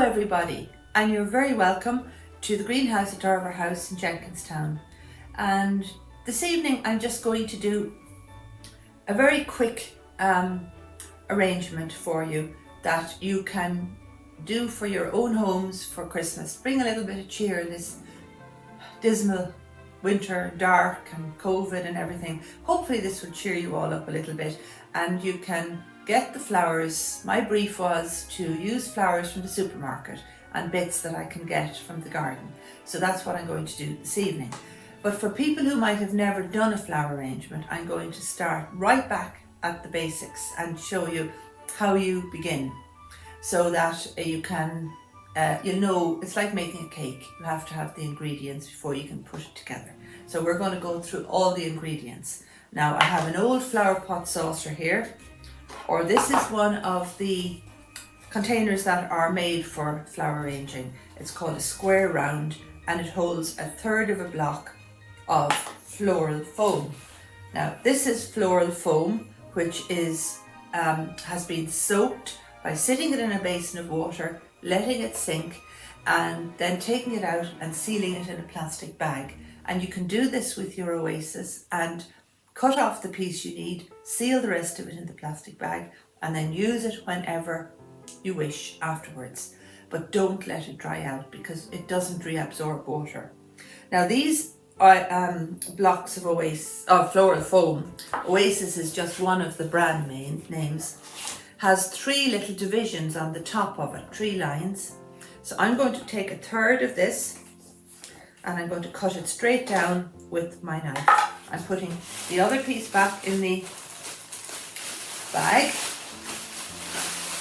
everybody, and you're very welcome to the greenhouse at Darver House in Jenkinstown. And this evening I'm just going to do a very quick arrangement for you that you can do for your own homes for Christmas. Bring a little bit of cheer in this dismal winter, dark and COVID and everything. Hopefully this will cheer you all up a little bit and you can get the flowers. My brief was to use flowers from the supermarket and bits that I can get from the garden. So that's what I'm going to do this evening. But for people who might have never done a flower arrangement, I'm going to start right back at the basics and show you how you begin, so that you can, it's like making a cake. You have to have the ingredients before you can put it together. So we're going to go through all the ingredients. Now I have an old flower pot saucer here, or this is one of the containers that are made for flower arranging. It's called a square round and it holds 1/3 of a block of floral foam. Now this is floral foam which is has been soaked by sitting it in a basin of water, letting it sink and then taking it out and sealing it in a plastic bag. And you can do this with your oasis and cut off the piece you need, seal the rest of it in the plastic bag and then use it whenever you wish afterwards. But don't let it dry out because it doesn't reabsorb water. Now these are blocks of floral foam. Oasis is just one of the brand names. Has 3 little divisions on the top of it, 3 lines. So I'm going to take 1/3 of this and I'm going to cut it straight down with my knife. I'm putting the other piece back in the bag.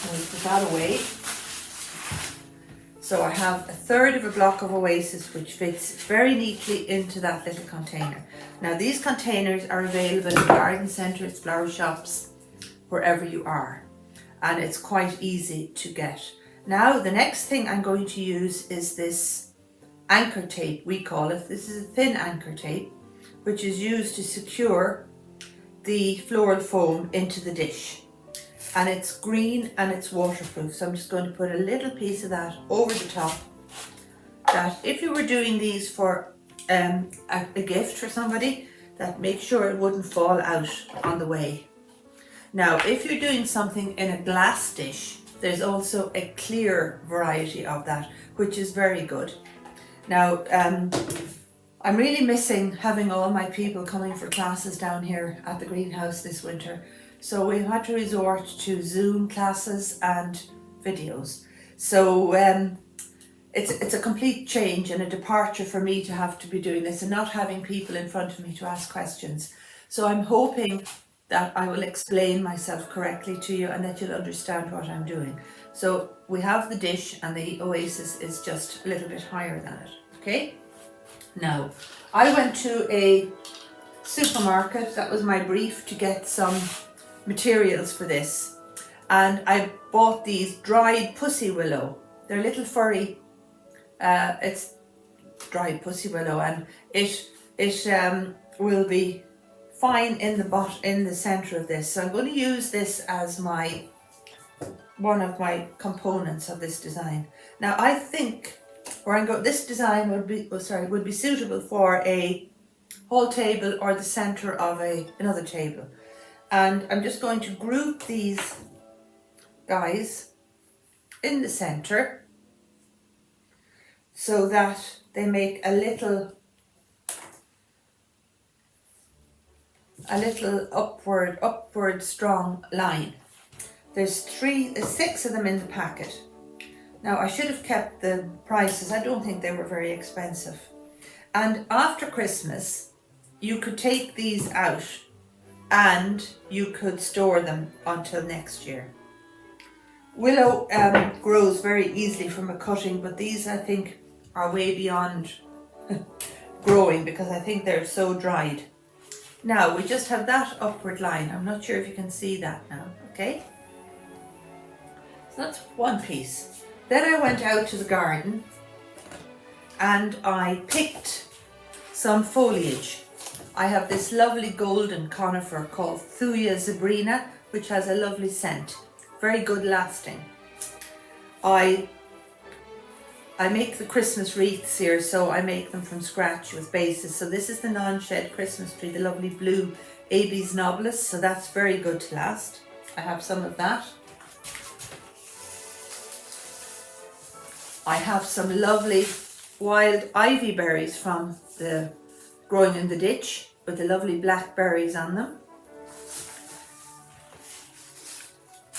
We'll put that away. So I have 1/3 of a block of Oasis which fits very neatly into that little container. Now these containers are available in garden centres, flower shops, wherever you are. And it's quite easy to get. Now the next thing I'm going to use is this anchor tape, we call it. This is a thin anchor tape which is used to secure the floral foam into the dish. And it's green and it's waterproof, so I'm just going to put a little piece of that over the top, that if you were doing these for a gift for somebody, that make sure it wouldn't fall out on the way. Now if you're doing something in a glass dish, there's also a clear variety of that which is very good. Now I'm really missing having all my people coming for classes down here at the greenhouse this winter. So we've had to resort to Zoom classes and videos. So it's a complete change and a departure for me to have to be doing this and not having people in front of me to ask questions. So I'm hoping that I will explain myself correctly to you and that you'll understand what I'm doing. So we have the dish and the Oasis is just a little bit higher than it, okay? Now, I went to a supermarket, that was my brief, to get some materials for this, and I bought these dried pussy willow. They're little furry, it's dried pussy willow, and it will be fine in the center of this. So I'm going to use this as one of my components of this design. Now I think this design would be suitable for a whole table or the center of another table. And I'm just going to group these guys in the center so that they make a little upward strong line. There's 6 of them in the packet. Now I should have kept the prices. I don't think they were very expensive. And after Christmas you could take these out and you could store them until next year. Willow grows very easily from a cutting, but these I think are way beyond growing because I think they're so dried. Now we just have that upward line. I'm not sure if you can see that now, okay? So that's one piece. Then I went out to the garden and I picked some foliage. I have this lovely golden conifer called Thuja zebrina, which has a lovely scent, very good lasting. I I make the Christmas wreaths here, so I make them from scratch with bases. So this is the non-shed Christmas tree, the lovely blue Abies nobilis, so that's very good to last. I have some of that. I have some lovely wild ivy berries from the growing in the ditch with the lovely black berries on them.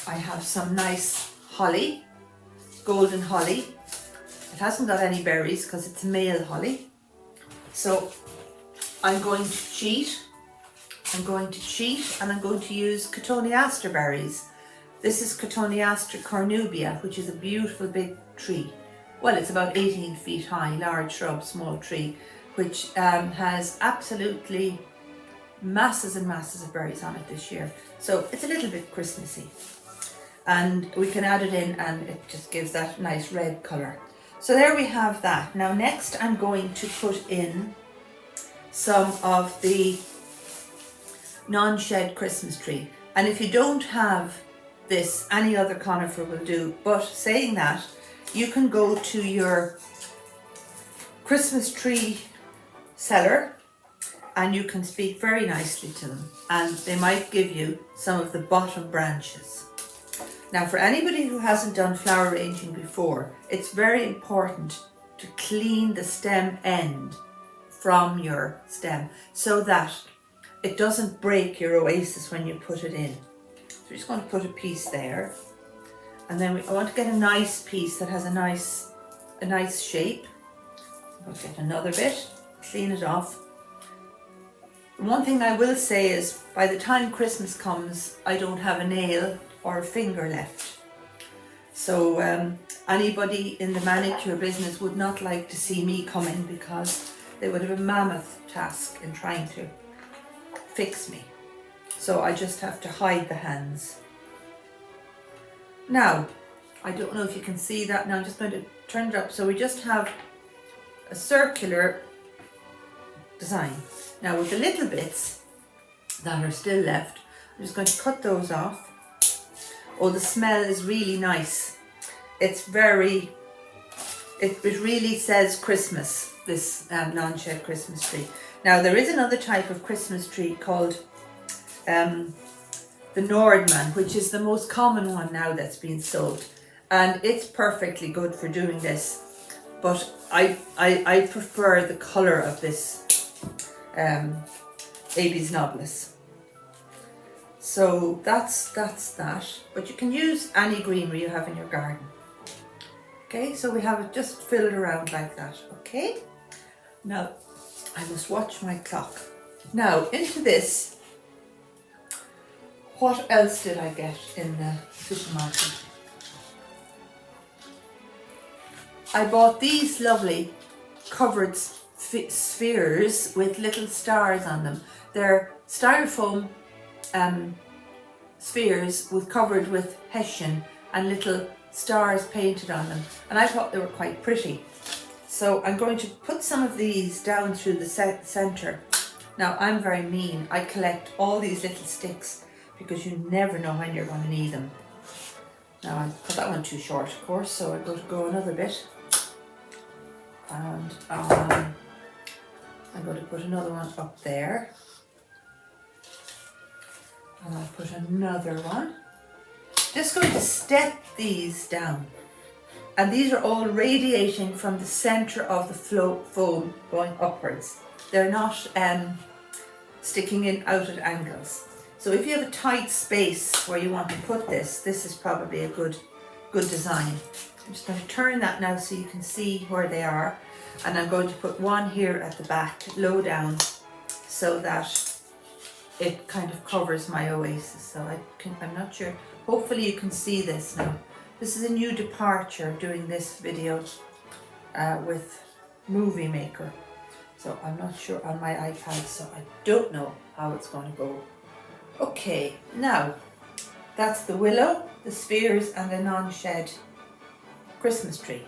I have some nice holly, golden holly. It hasn't got any berries because it's male holly. So I'm going to cheat. And I'm going to use Catoniaster berries. This is Catoniasticornubia, which is a beautiful big tree. Well, it's about 18 feet high, large shrub, small tree, which has absolutely masses and masses of berries on it this year. So it's a little bit Christmassy. And we can add it in and it just gives that nice red colour. So there we have that. Now next I'm going to put in some of the non-shed Christmas tree. And if you don't have this, any other conifer will do. But saying that, you can go to your Christmas tree seller and you can speak very nicely to them and they might give you some of the bottom branches. Now for anybody who hasn't done flower arranging before, it's very important to clean the stem end from your stem so that it doesn't break your oasis when you put it in. So we're just going to put a piece there. And then I want to get a nice piece that has a nice shape. I'm going to get another bit, clean it off. One thing I will say is by the time Christmas comes, I don't have a nail or a finger left. So anybody in the manicure business would not like to see me come in because they would have a mammoth task in trying to fix me. So I just have to hide the hands. Now, I don't know if you can see that. Now I'm just going to turn it up. So we just have a circular design. Now with the little bits that are still left, I'm just going to cut those off. Oh, the smell is really nice. It's very, it really says Christmas, this non-shed Christmas tree. Now there is another type of Christmas tree called the Nordman, which is the most common one now that's been sold. And it's perfectly good for doing this. But I prefer the colour of this Abies nobilis. So that's that. But you can use any greenery you have in your garden. Okay, so we have it just filled around like that. Okay, now I must watch my clock. Now into this, what else did I get in the supermarket? I bought these lovely covered spheres with little stars on them. They're styrofoam spheres covered with hessian and little stars painted on them, and I thought they were quite pretty. So I'm going to put some of these down through the centre. Now I'm very mean. I collect all these little sticks because you never know when you're going to need them. Now I cut that one too short, of course, so I'm going to go another bit. And I'm going to put another one up there. And I'll put another one. Just going to step these down. And these are all radiating from the centre of the foam going upwards. They're not sticking in out at angles. So if you have a tight space where you want to put this, this is probably a good design. I'm just going to turn that now so you can see where they are. And I'm going to put one here at the back, low down, so that it kind of covers my oasis. So I'm not sure. Hopefully you can see this now. This is a new departure doing this video with Movie Maker. So I'm not sure on my iPad, so I don't know how it's going to go. Okay, now that's the willow, the spheres and the non-shed Christmas tree.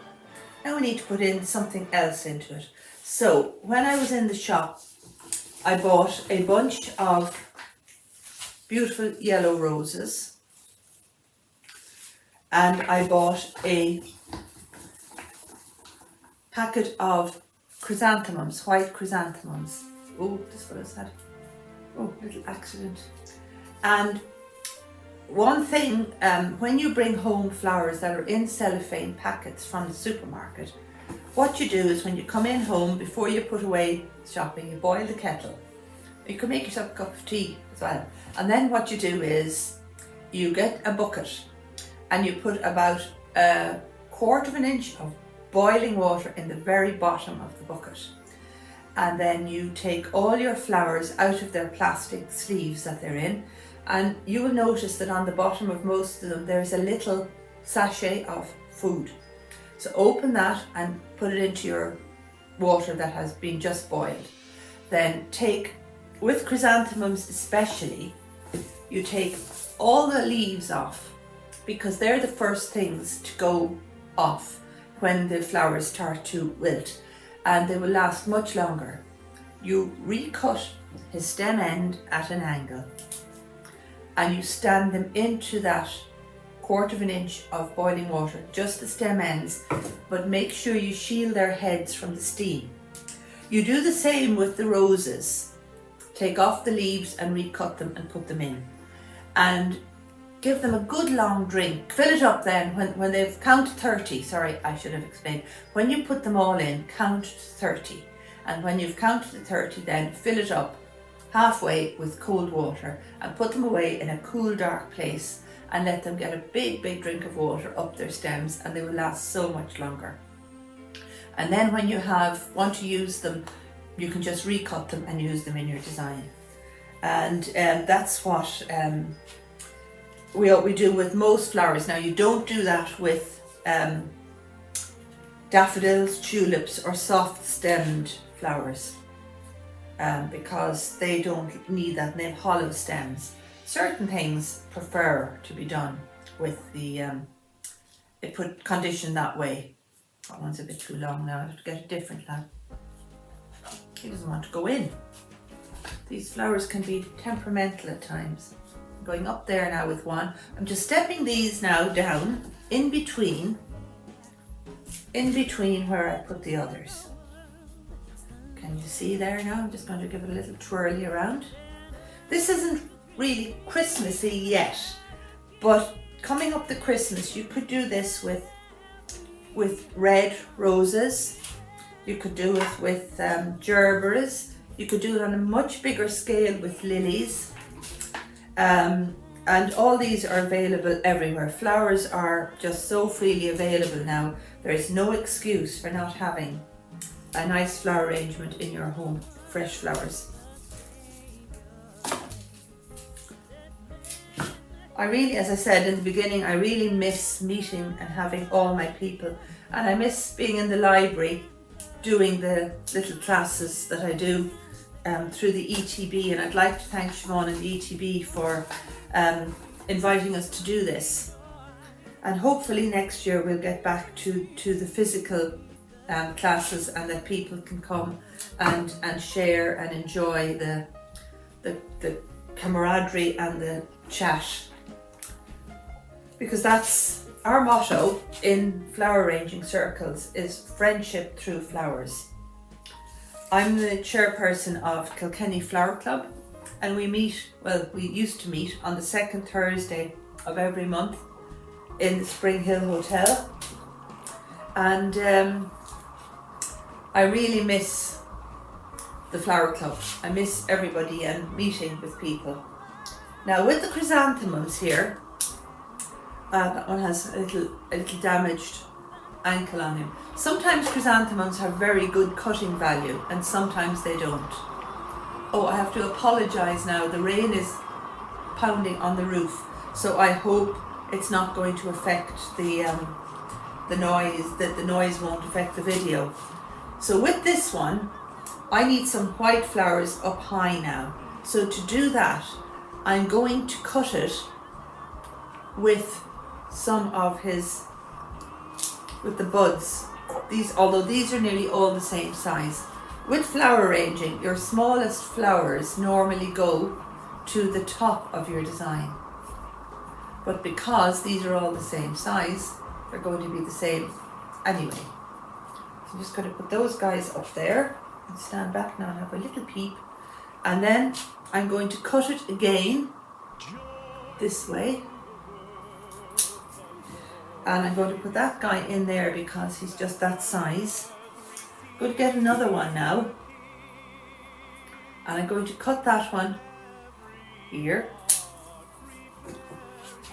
Now we need to put in something else into it. So when I was in the shop, I bought a bunch of beautiful yellow roses, and I bought a packet of chrysanthemums, white chrysanthemums. Oh, this fellow's had a little accident. And one thing, when you bring home flowers that are in cellophane packets from the supermarket, what you do is when you come in home, before you put away shopping, you boil the kettle. You can make yourself a cup of tea as well. And then what you do is you get a bucket and you put about 1/4 of an inch of boiling water in the very bottom of the bucket. And then you take all your flowers out of their plastic sleeves that they're in, and you will notice that on the bottom of most of them there's a little sachet of food. So open that and put it into your water that has been just boiled. Then take, with chrysanthemums especially, you take all the leaves off, because they're the first things to go off when the flowers start to wilt, and they will last much longer. You recut his stem end at an angle and you stand them into that 1/4 of an inch of boiling water, just the stem ends, but make sure you shield their heads from the steam. You do the same with the roses. Take off the leaves and recut them and put them in. And give them a good long drink. Fill it up then when they've counted 30. Sorry, I should have explained. When you put them all in, count to 30. And when you've counted to 30, then fill it up halfway with cold water and put them away in a cool, dark place and let them get a big, big drink of water up their stems, and they will last so much longer. And then when you want to use them, you can just recut them and use them in your design. And that's what we do with most flowers. Now, you don't do that with daffodils, tulips or soft stemmed flowers because they don't need that, and they have hollow stems. Certain things prefer to be done with the conditioned that way. That one's a bit too long now. I have to get a different lad. He doesn't want to go in. These flowers can be temperamental at times. I'm going up there now with one. I'm just stepping these now down in between where I put the others. Can you see there now? I'm just going to give it a little twirly around. This isn't really Christmassy yet, but coming up to Christmas, you could do this with red roses. You could do it with gerberas. You could do it on a much bigger scale with lilies. And all these are available everywhere. Flowers are just so freely available now. There is no excuse for not having a nice flower arrangement in your home. Fresh flowers. I really, as I said in the beginning, I really miss meeting and having all my people. And I miss being in the library doing the little classes that I do through the ETB, and I'd like to thank Siobhan and the ETB for inviting us to do this. And hopefully next year we'll get back to the physical classes, and that people can come and share and enjoy the camaraderie and the chat, because that's our motto in flower arranging circles, is friendship through flowers. I'm the chairperson of Kilkenny Flower Club, and we used to meet on the second Thursday of every month in the Spring Hill Hotel. And I really miss the flower club. I miss everybody and meeting with people. Now with the chrysanthemums here, that one has a little damaged ankle on him. Sometimes chrysanthemums have very good cutting value and sometimes they don't. Oh, I have to apologise now. The rain is pounding on the roof, so I hope it's not going to affect the noise, that the noise won't affect the video. So with this one, I need some white flowers up high now. So to do that, I'm going to cut it with some of with the buds. Although these are nearly all the same size. With flower arranging, your smallest flowers normally go to the top of your design. But because these are all the same size, they're going to be the same anyway. I'm just going to put those guys up there and stand back now and have a little peep. And then I'm going to cut it again this way. And I'm going to put that guy in there because he's just that size. I'm going to get another one now. And I'm going to cut that one here.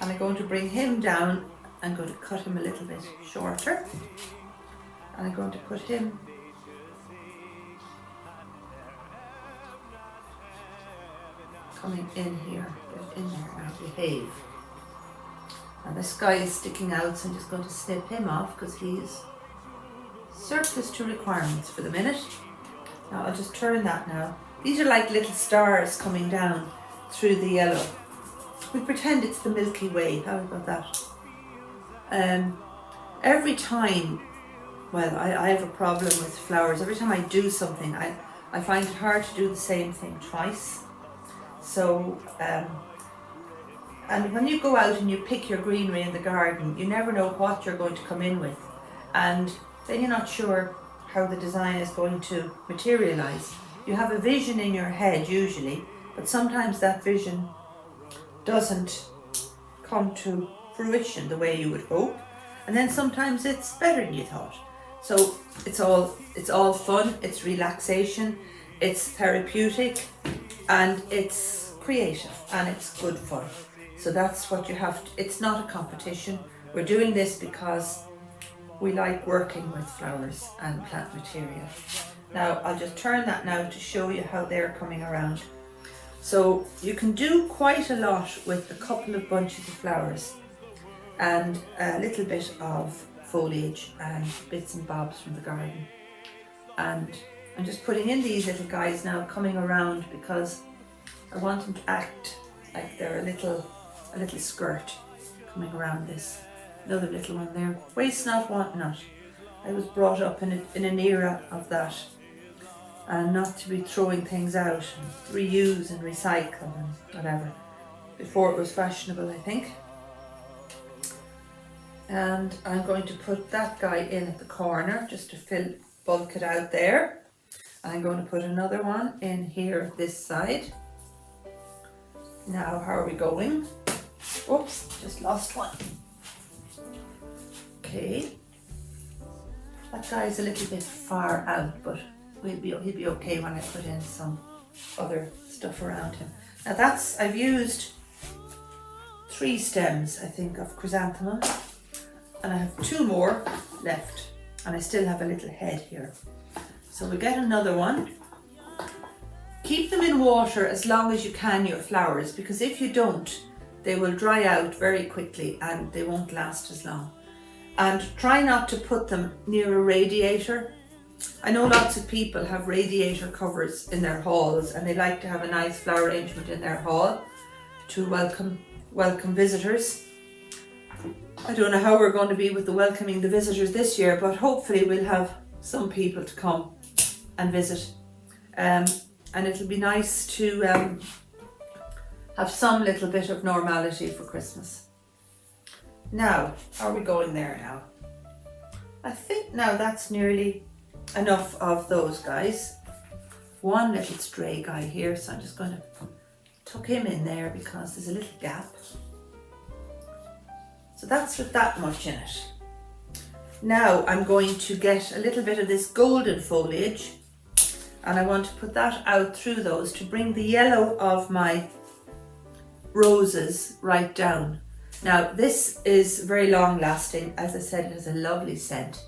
And I'm going to bring him down. I'm going to cut him a little bit shorter. And I'm going to put him coming in here. Get in there now, behave. And this guy is sticking out, so I'm just going to snip him off because he's surplus to requirements for the minute. Now I'll just turn that now. These are like little stars coming down through the yellow. We pretend it's the Milky Way. How about that? Every time, well, I have a problem with flowers. Every time I do something, I find it hard to do the same thing twice. So, and when you go out and you pick your greenery in the garden, you never know what you're going to come in with. And then you're not sure how the design is going to materialize. You have a vision in your head usually, but sometimes that vision doesn't come to fruition the way you would hope. And then sometimes it's better than you thought. So it's all fun, it's relaxation, it's therapeutic, and it's creative, and it's good fun. So that's what you have to, it's not a competition. We're doing this because we like working with flowers and plant material. Now I'll just turn that now to show you how they're coming around. So you can do quite a lot with a couple of bunches of flowers and a little bit of foliage and bits and bobs from the garden. And I'm just putting in these little guys now coming around because I want them to act like they're a little skirt coming around this. Another little one there. Waste not, want not. I was brought up in an era of that, and not to be throwing things out and reuse and recycle and whatever. Before it was fashionable, I think. And I'm going to put that guy in at the corner just to bulk it out there. I'm going to put another one in here this side. Now, how are we going? Oops, just lost one. Okay. That guy's a little bit far out, but he'll be okay when I put in some other stuff around him. Now I've used 3 stems, I think, of chrysanthemum, and I have 2 more left, and I still have a little head here. So we'll get another one. Keep them in water as long as you can, your flowers, because if you don't, they will dry out very quickly and they won't last as long. And try not to put them near a radiator. I know lots of people have radiator covers in their halls and they like to have a nice flower arrangement in their hall to welcome visitors. I don't know how we're going to be with the welcoming the visitors this year, but hopefully we'll have some people to come and visit. And it'll be nice to have some little bit of normality for Christmas. Now, are we going there now? I think now that's nearly enough of those guys. One little stray guy here, so I'm just going to tuck him in there because there's a little gap. So that's with that much in it. Now I'm going to get a little bit of this golden foliage and I want to put that out through those to bring the yellow of my roses right down. Now this is very long lasting. As I said, it has a lovely scent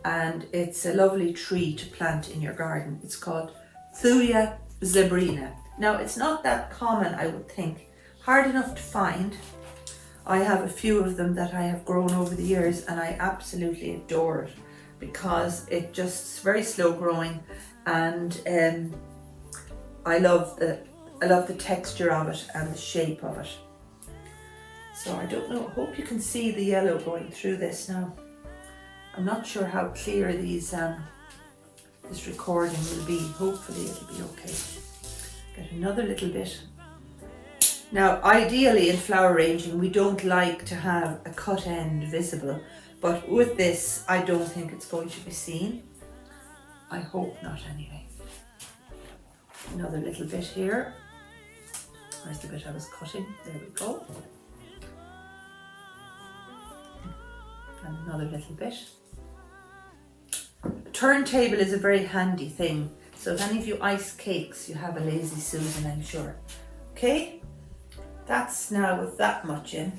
and it's a lovely tree to plant in your garden. It's called Thuja zebrina. Now it's not that common, I would think, hard enough to find. I have a few of them that I have grown over the years and I absolutely adore it because it just very slow growing and I love the texture of it and the shape of it. So I don't know, I hope you can see the yellow going through this now. I'm not sure how clear this recording will be. Hopefully it'll be okay. Get another little bit. Now ideally in flower arranging we don't like to have a cut end visible, but with this I don't think it's going to be seen. I hope not anyway. Another little bit here. Where's the bit I was cutting? There we go. And another little bit. A turntable is a very handy thing. So if any of you ice cakes, you have a Lazy Susan, I'm sure. Okay, that's now with that much in.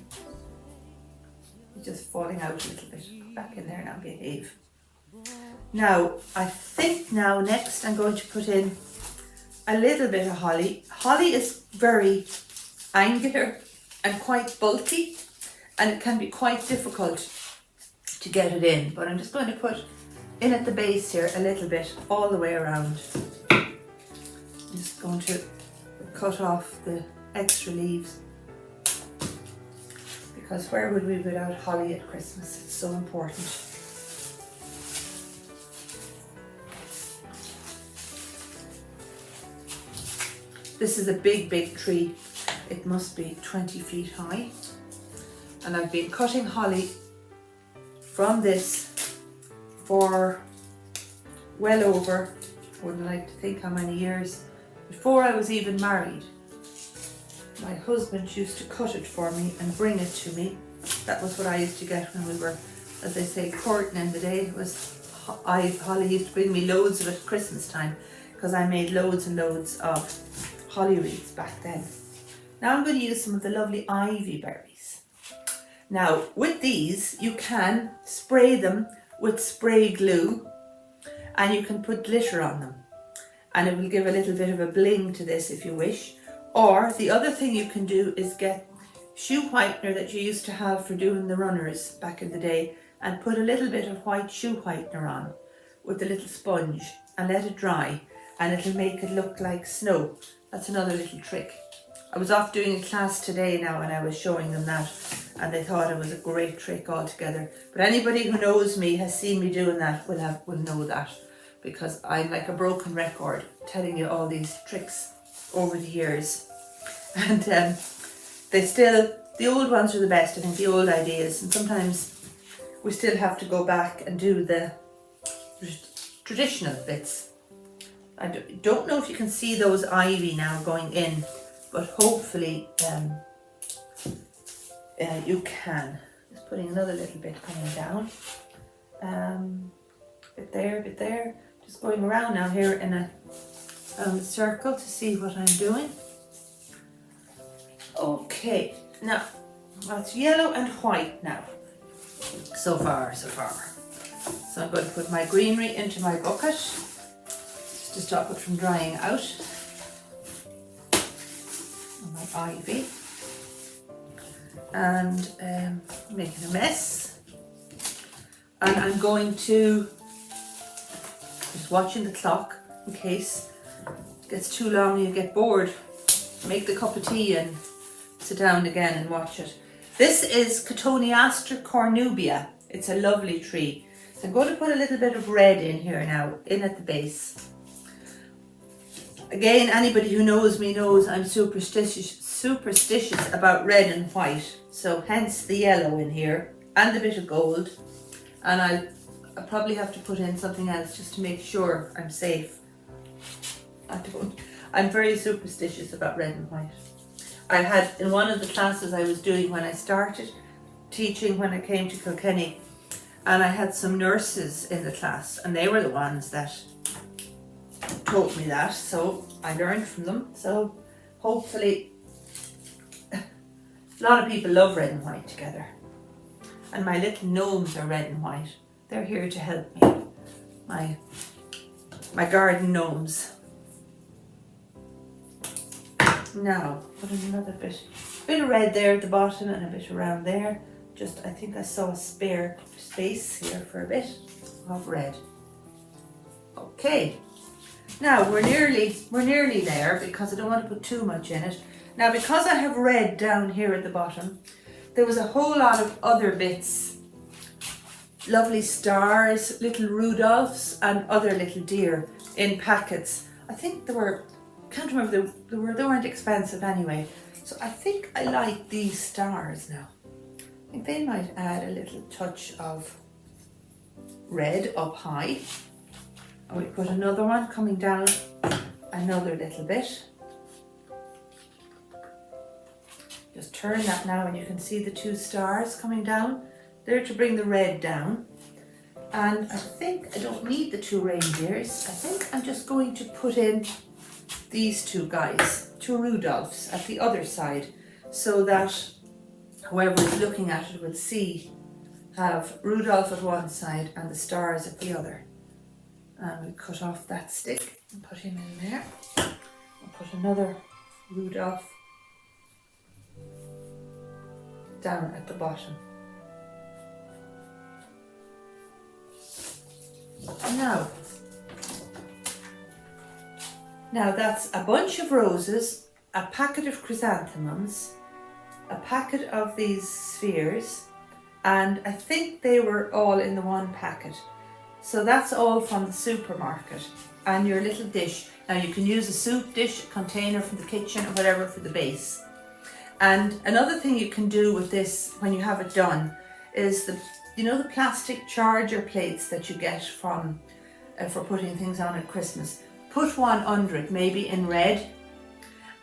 It's just falling out a little bit. Back in there now, behave. Now, I think now next I'm going to put in a little bit of holly. Holly is very angular and quite bulky, and it can be quite difficult to get it in, but I'm just going to put in at the base here a little bit all the way around. I'm just going to cut off the extra leaves, because where would we be without holly at Christmas? It's so important. This is a big tree. It must be 20 feet high, and I've been cutting holly from this for well over, I wouldn't like to think how many years, before I was even married. My husband used to cut it for me and bring it to me. That was what I used to get when we were, as they say, courting in the day. It was holly used to bring me loads of it at Christmas time, because I made loads and loads of holly wreaths back then. Now I'm going to use some of the lovely ivy berries. Now with these you can spray them with spray glue, and you can put glitter on them, and it will give a little bit of a bling to this if you wish. Or the other thing you can do is get shoe whitener that you used to have for doing the runners back in the day, and put a little bit of white shoe whitener on with a little sponge and let it dry, and it'll make it look like snow. That's another little trick. I was off doing a class today now, and I was showing them that, and they thought it was a great trick altogether. But anybody who knows me, has seen me doing that, will know that, because I'm like a broken record telling you all these tricks over the years. And the old ones are the best, I think, the old ideas, and sometimes we still have to go back and do the traditional bits. I don't know if you can see those ivy now going in, but hopefully you can. Just putting another little bit coming down. Bit there. Just going around now here in a circle to see what I'm doing. Okay, now that's yellow and white now. So far. So I'm going to put my greenery into my bucket just to stop it from drying out. And my ivy. And making a mess. And I'm going to, just watching the clock in case it gets too long and you get bored. Make the cup of tea and sit down again and watch it. This is Catoniasticornubia. It's a lovely tree. So I'm going to put a little bit of red in here now, in at the base. Again, anybody who knows me knows I'm superstitious about red and white. So hence the yellow in here and a bit of gold. And I'll probably have to put in something else just to make sure I'm safe. I'm very superstitious about red and white. I had, in one of the classes I was doing when I started teaching when I came to Kilkenny, and I had some nurses in the class, and they were the ones that taught me that, so I learned from them. So hopefully, a lot of people love red and white together. And my little gnomes are red and white. They're here to help me. My garden gnomes. Now, put in another bit of red there at the bottom and a bit around there. Just, I think I saw a spare space here for a bit of red. Okay. Now we're nearly there, because I don't want to put too much in it. Now, because I have red down here at the bottom, there was a whole lot of other bits. Lovely stars, little Rudolphs and other little deer in packets. I think there were, can't remember, they weren't expensive anyway. So I think I like these stars now. I think they might add a little touch of red up high. And we put another one coming down another little bit. Just turn that now and you can see the two stars coming down. They're to bring the red down. And I think I don't need the two reindeers. I think I'm just going to put in these two guys, two Rudolphs at the other side, so that whoever is looking at it will see, have Rudolph at one side and the stars at the other. And we cut off that stick and put him in there. I'll put another Rudolph down at the bottom. Now that's a bunch of roses, a packet of chrysanthemums, a packet of these spheres, and I think they were all in the one packet. So that's all from the supermarket. And your little dish. Now you can use a soup dish, a container from the kitchen or whatever for the base. And another thing you can do with this when you have it done is the plastic charger plates that you get from for putting things on at Christmas. Put one under it, maybe in red,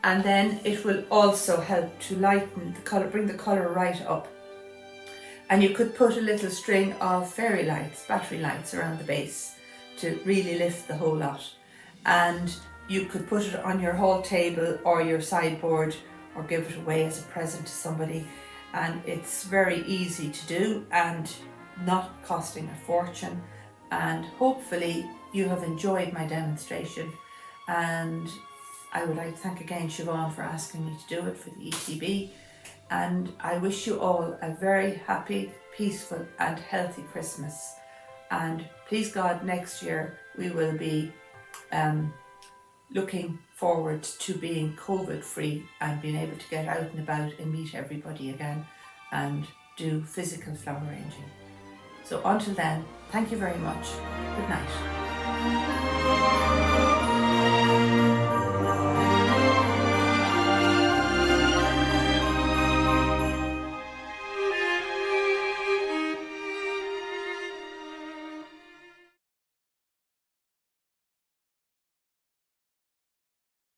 and then it will also help to lighten the colour, bring the colour right up. And you could put a little string of fairy lights, battery lights around the base to really lift the whole lot. And you could put it on your hall table or your sideboard or give it away as a present to somebody. And it's very easy to do and not costing a fortune. And hopefully you have enjoyed my demonstration. And I would like to thank again Siobhan for asking me to do it for the ETB. And I wish you all a very happy, peaceful and healthy Christmas. And please God, next year we will be looking forward to being COVID free and being able to get out and about and meet everybody again and do physical flower arranging. So until then, thank you very much. Good night.